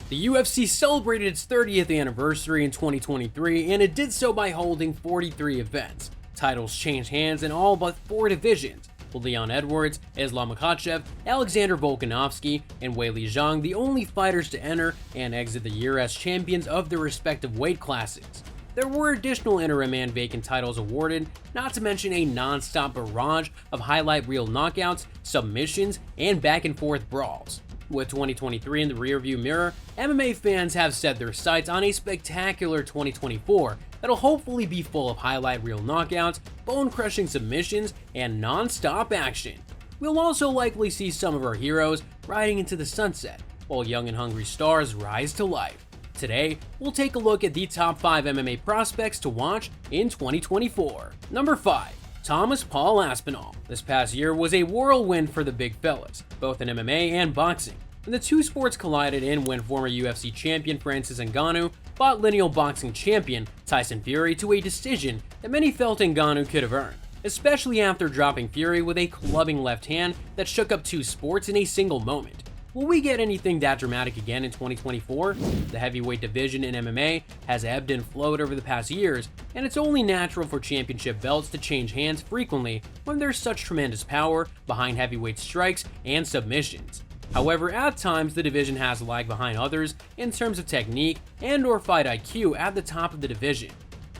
The UFC celebrated its 30th anniversary in 2023, and it did so by holding 43 events. Titles changed hands in all but 4 divisions, with Leon Edwards, Islam Makhachev, Alexander Volkanovski, and Weili Zhang the only fighters to enter and exit the year as champions of their respective weight classes. There were additional interim and vacant titles awarded, not to mention a non-stop barrage of highlight reel knockouts, submissions, and back-and-forth brawls. With 2023 in the rearview mirror, MMA fans have set their sights on a spectacular 2024 that'll hopefully be full of highlight reel knockouts, bone-crushing submissions, and non-stop action. We'll also likely see some of our heroes riding into the sunset, while young and hungry stars rise to life. Today, we'll take a look at the top 5 MMA prospects to watch in 2024. Number 5. Thomas Paul Aspinall. This past year was a whirlwind for the big fellas, both in MMA and boxing. When the two sports collided in when former UFC champion Francis Ngannou fought lineal boxing champion Tyson Fury to a decision that many felt Ngannou could have earned, especially after dropping Fury with a clubbing left hand that shook up two sports in a single moment. Will we get anything that dramatic again in 2024? The heavyweight division in MMA has ebbed and flowed over the past years, and it's only natural for championship belts to change hands frequently when there's such tremendous power behind heavyweight strikes and submissions. However, at times the division has lagged behind others in terms of technique and/or fight IQ at the top of the division.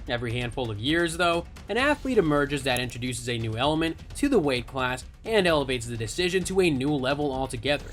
Every handful of years, though, an athlete emerges that introduces a new element to the weight class and elevates the decision to a new level altogether.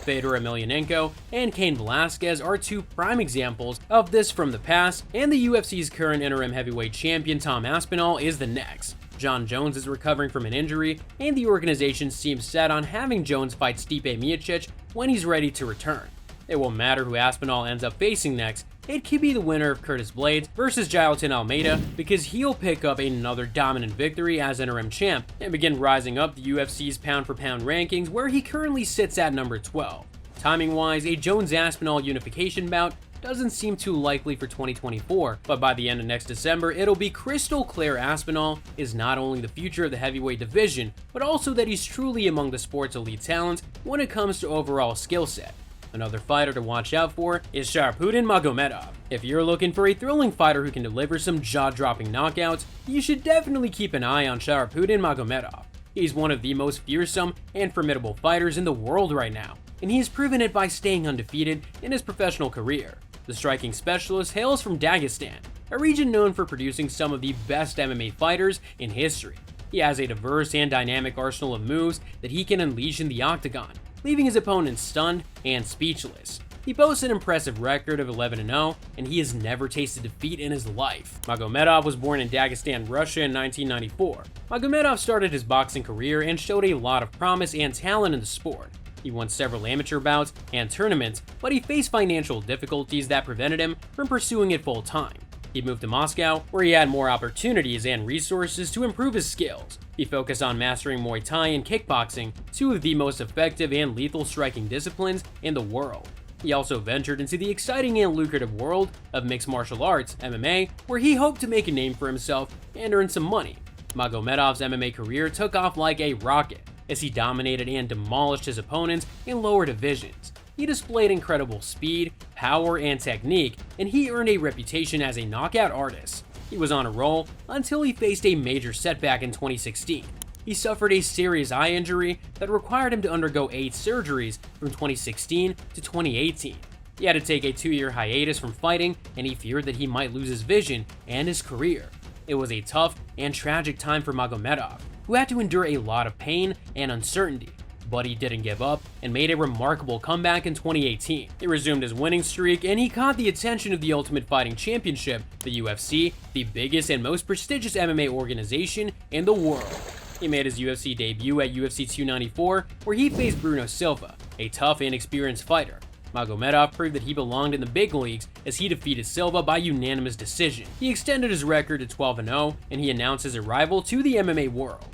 Fedor Emelianenko and Cain Velasquez are two prime examples of this from the past, and the UFC's current interim heavyweight champion Tom Aspinall is the next. John Jones is recovering from an injury, and the organization seems set on having Jones fight Stipe Miocic when he's ready to return. It won't matter who Aspinall ends up facing next. It could be the winner of Curtis Blades versus Jailton Almeida, because he'll pick up another dominant victory as interim champ and begin rising up the UFC's pound-for-pound rankings, where he currently sits at number 12. Timing-wise, a Jones-Aspinall unification bout doesn't seem too likely for 2024, but by the end of next December, it'll be crystal clear Aspinall is not only the future of the heavyweight division, but also that he's truly among the sport's elite talents when it comes to overall skill set. Another fighter to watch out for is Sharipudin Magomedov. If you're looking for a thrilling fighter who can deliver some jaw-dropping knockouts, you should definitely keep an eye on Sharipudin Magomedov. He's one of the most fearsome and formidable fighters in the world right now, and he's proven it by staying undefeated in his professional career. The striking specialist hails from Dagestan, a region known for producing some of the best MMA fighters in history. He has a diverse and dynamic arsenal of moves that he can unleash in the octagon, leaving his opponents stunned and speechless. He boasts an impressive record of 11-0, and he has never tasted defeat in his life. Magomedov was born in Dagestan, Russia in 1994. Magomedov started his boxing career and showed a lot of promise and talent in the sport. He won several amateur bouts and tournaments, but he faced financial difficulties that prevented him from pursuing it full time. He moved to Moscow, where he had more opportunities and resources to improve his skills. He focused on mastering Muay Thai and kickboxing, two of the most effective and lethal striking disciplines in the world. He also ventured into the exciting and lucrative world of mixed martial arts, MMA, where he hoped to make a name for himself and earn some money. Magomedov's MMA career took off like a rocket, as he dominated and demolished his opponents in lower divisions. He displayed incredible speed, power, and technique, and he earned a reputation as a knockout artist. He was on a roll until he faced a major setback in 2016. He suffered a serious eye injury that required him to undergo 8 surgeries from 2016 to 2018. He had to take a 2-year hiatus from fighting, and he feared that he might lose his vision and his career. It was a tough and tragic time for Magomedov, who had to endure a lot of pain and uncertainty, but he didn't give up and made a remarkable comeback in 2018. He resumed his winning streak, and he caught the attention of the Ultimate Fighting Championship, the UFC, the biggest and most prestigious MMA organization in the world. He made his UFC debut at UFC 294, where he faced Bruno Silva, a tough and experienced fighter. Magomedov proved that he belonged in the big leagues as he defeated Silva by unanimous decision. He extended his record to 12-0, and he announced his arrival to the MMA world.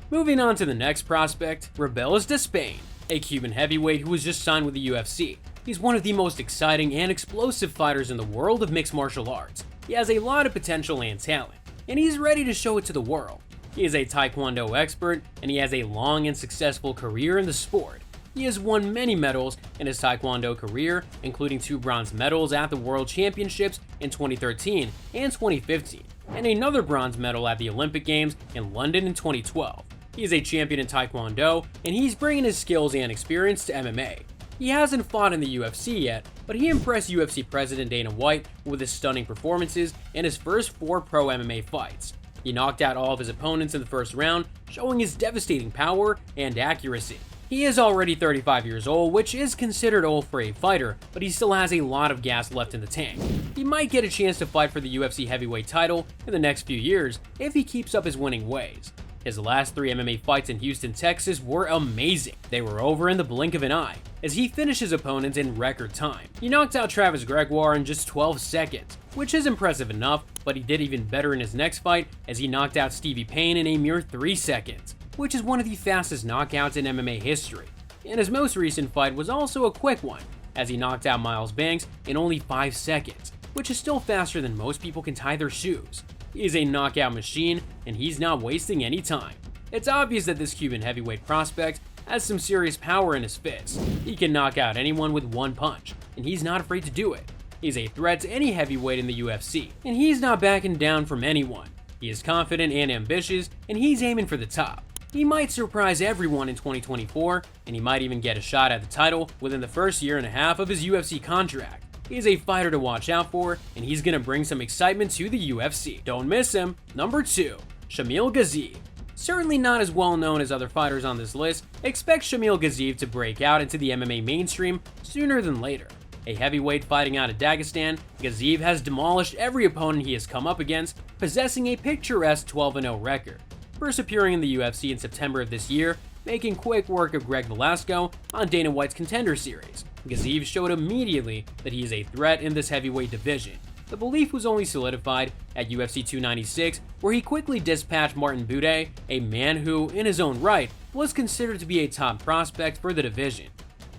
Moving on to the next prospect, Rebeles de Spain, a Cuban heavyweight who was just signed with the UFC. He's one of the most exciting and explosive fighters in the world of mixed martial arts. He has a lot of potential and talent, and he's ready to show it to the world. He is a Taekwondo expert, and he has a long and successful career in the sport. He has won many medals in his Taekwondo career, including 2 bronze medals at the World Championships in 2013 and 2015, and another bronze medal at the Olympic Games in London in 2012. He is a champion in Taekwondo, and he's bringing his skills and experience to MMA. He hasn't fought in the UFC yet, but he impressed UFC President Dana White with his stunning performances in his first 4 pro MMA fights. He knocked out all of his opponents in the first round, showing his devastating power and accuracy. He is already 35 years old, which is considered old for a fighter, but he still has a lot of gas left in the tank. He might get a chance to fight for the UFC heavyweight title in the next few years if he keeps up his winning ways. His last 3 MMA fights in Houston, Texas were amazing. They were over in the blink of an eye, as he finished his opponents in record time. He knocked out Travis Gregoire in just 12 seconds, which is impressive enough, but he did even better in his next fight as he knocked out Stevie Payne in a mere 3 seconds, which is one of the fastest knockouts in MMA history. And his most recent fight was also a quick one, as he knocked out Miles Banks in only 5 seconds, which is still faster than most people can tie their shoes. He is a knockout machine, and he's not wasting any time. It's obvious that this Cuban heavyweight prospect has some serious power in his fists. He can knock out anyone with 1 punch, and he's not afraid to do it. He's a threat to any heavyweight in the UFC, and he's not backing down from anyone. He is confident and ambitious, and he's aiming for the top. He might surprise everyone in 2024, and he might even get a shot at the title within the first year and a half of his UFC contract. He's a fighter to watch out for, and he's gonna bring some excitement to the UFC. Don't miss him. Number 2, Shamil Gaziev. Certainly not as well known as other fighters on this list, expect Shamil Gaziev to break out into the MMA mainstream sooner than later. A heavyweight fighting out of Dagestan, Gaziev has demolished every opponent he has come up against, possessing a picturesque 12-0 record. First appearing in the UFC in September of this year, making quick work of Greg Velasco on Dana White's Contender Series. Gaziev showed immediately that he is a threat in this heavyweight division. The belief was only solidified at UFC 296, where he quickly dispatched Martin Buday, a man who, in his own right, was considered to be a top prospect for the division.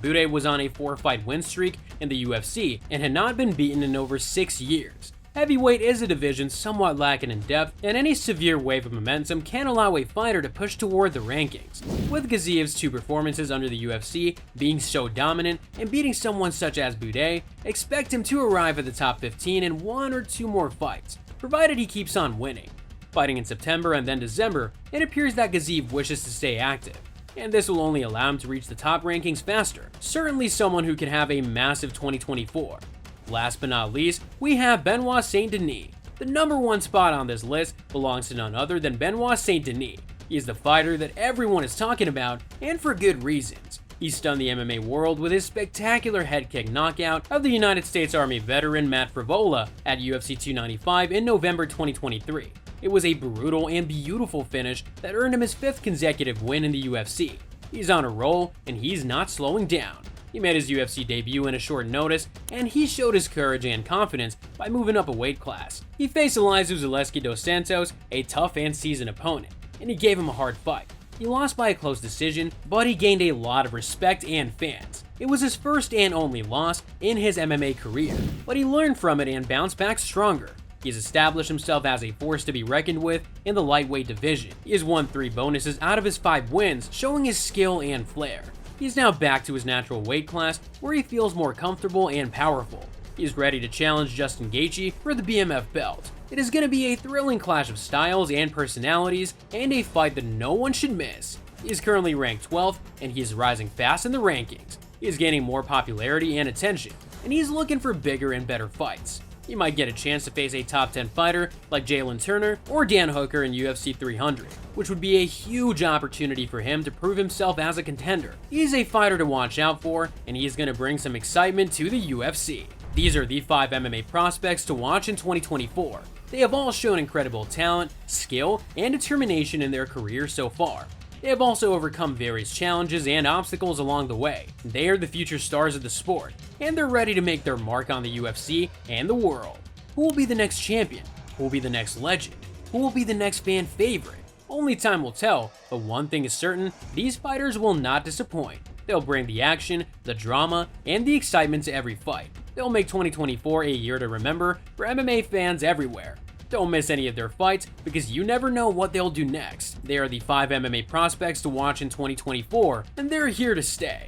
Buday was on a 4-fight win streak in the UFC and had not been beaten in over 6 years. Heavyweight is a division somewhat lacking in depth, and any severe wave of momentum can allow a fighter to push toward the rankings. With Gaziev's 2 performances under the UFC being so dominant and beating someone such as Buday, expect him to arrive at the top 15 in 1 or 2 more fights, provided he keeps on winning. Fighting in September and then December, it appears that Gaziev wishes to stay active, and this will only allow him to reach the top rankings faster. Certainly someone who can have a massive 2024. Last but not least, we have Benoit Saint-Denis. The number 1 spot on this list belongs to none other than Benoit Saint-Denis. He is the fighter that everyone is talking about, and for good reasons. He stunned the MMA world with his spectacular head kick knockout of the United States Army veteran Matt Frivola at UFC 295 in November 2023. It was a brutal and beautiful finish that earned him his 5th consecutive win in the UFC. He's on a roll, and he's not slowing down. He made his UFC debut in a short notice, and he showed his courage and confidence by moving up a weight class. He faced Elizeu Zaleski dos Santos, a tough and seasoned opponent, and he gave him a hard fight. He lost by a close decision, but he gained a lot of respect and fans. It was his first and only loss in his MMA career, but he learned from it and bounced back stronger. He has established himself as a force to be reckoned with in the lightweight division. He has won 3 bonuses out of his 5 wins, showing his skill and flair. He is now back to his natural weight class, where he feels more comfortable and powerful. He is ready to challenge Justin Gaethje for the BMF belt. It is going to be a thrilling clash of styles and personalities, and a fight that no one should miss. He is currently ranked 12th, and he is rising fast in the rankings. He is gaining more popularity and attention, and he is looking for bigger and better fights. He might get a chance to face a top 10 fighter like Jalen Turner or Dan Hooker in UFC 300, which would be a huge opportunity for him to prove himself as a contender. He is a fighter to watch out for, and he is going to bring some excitement to the UFC. These are the 5 MMA prospects to watch in 2024. They have all shown incredible talent, skill, and determination in their careers so far. They have also overcome various challenges and obstacles along the way. They are the future stars of the sport, and they're ready to make their mark on the UFC and the world. Who will be the next champion? Who will be the next legend? Who will be the next fan favorite? Only time will tell, but one thing is certain, these fighters will not disappoint. They'll bring the action, the drama, and the excitement to every fight. They'll make 2024 a year to remember for MMA fans everywhere. Don't miss any of their fights, because you never know what they'll do next. They are the 5 MMA prospects to watch in 2024, and they're here to stay.